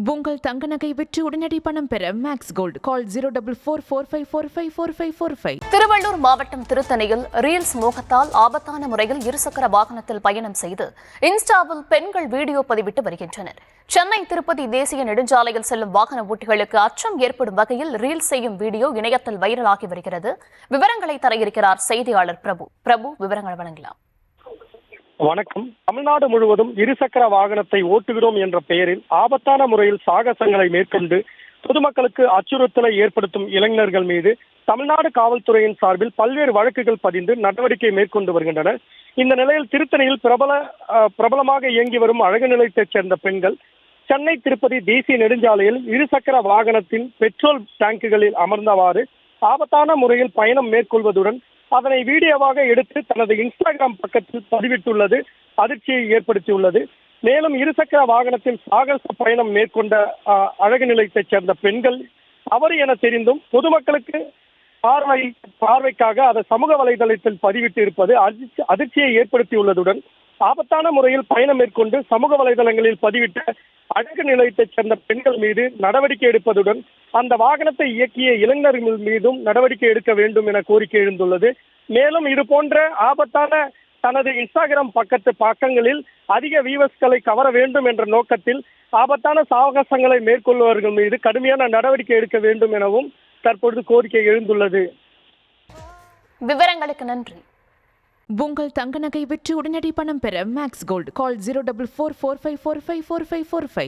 உங்கள் தங்க நகை விற்று உடனடி பணம் பெற மேக்ஸ் கோல்ட் கால் 04445454545. திருவள்ளூர் மாவட்டம் திருத்தணியில் ரீல்ஸ் மோகத்தால் ஆபத்தான முறையில் இருசக்கர வாகனத்தில் பயணம் செய்து இன்ஸ்டாவில் பெண்கள் வீடியோ பதிவிட்டு வருகின்றனர். சென்னை திருப்பதி தேசிய நெடுஞ்சாலையில் செல்லும் வாகன ஓட்டிகளுக்கு அச்சம் ஏற்படும் வகையில் ரீல்ஸ் செய்யும் வீடியோ இணையத்தில் வைரலாகி வருகிறது. விவரங்களை தர இருக்கிறார் செய்தியாளர் பிரபு. விவரங்கள் வழங்கலாம். வணக்கம். தமிழ்நாடு முழுவதும் இருசக்கர வாகனத்தை ஓட்டுகிறோம் என்ற பெயரில் ஆபத்தான முறையில் சாகசங்களை மேற்கொண்டு பொதுமக்களுக்கு அச்சுறுத்தலை ஏற்படுத்தும் இளைஞர்கள் மீது தமிழ்நாடு காவல்துறையின் சார்பில் பல்வேறு வழக்குகள் பதிந்து நடவடிக்கை மேற்கொண்டு வருகின்றனர். இந்த நிலையில் திருத்தணியில் பிரபலமாக இயங்கி வரும் அழகு நிலையத்தைச் சேர்ந்த பெண்கள் சென்னை திருப்பதி தேசிய நெடுஞ்சாலையில் இருசக்கர வாகனத்தின் பெட்ரோல் டேங்குகளில் அமர்ந்தவாறு ஆபத்தான முறையில் பயணம் மேற்கொள்வதுடன் அதனை வீடியோவாக எடுத்து தனது இன்ஸ்டாகிராம் பக்கத்தில் பதிவிட்டுள்ளது அதிர்ச்சியை ஏற்படுத்தியுள்ளது. மேலும் இருசக்கர வாகனத்தில் சாகச பயணம் மேற்கொண்ட அழகு நிலையத்தைச் சேர்ந்த பெண்கள் தவறு என தெரிந்தும் பொதுமக்களுக்கு பார்வைக்காக அதை சமூக வலைதளத்தில் பதிவிட்டு இருப்பது அதிர்ச்சியை ஏற்படுத்தியுள்ளதுடன் ஆபத்தான முறையில் பயணம் மேற்கொண்டு சமூக வலைதளங்களில் பதிவிட்ட அழகு நிலையத்தைச் சேர்ந்த பெண்கள் மீது நடவடிக்கை எடுப்பதுடன் அந்த வாகனத்தை இயக்கிய இளைஞர்கள் மீதும் நடவடிக்கை எடுக்க வேண்டும் என கோரிக்கை எழுந்துள்ளது. மேலும் இது போன்ற ஆபத்தான தனது இன்ஸ்டாகிராம் பக்கங்களில் அதிக வியூவர்ஸ்களை கவர வேண்டும் என்ற நோக்கத்தில் ஆபத்தான சாகசங்களை மேற்கொள்பவர்கள் மீது கடுமையான நடவடிக்கை எடுக்க வேண்டும் எனவும் தற்பொழுது கோரிக்கை எழுந்துள்ளது. விவரங்களுக்கு நன்றி. உங்கள் தங்க நகை விற்று உடனடி பணம் பெற மேக்ஸ் கோல்ட் கால் 04445454545.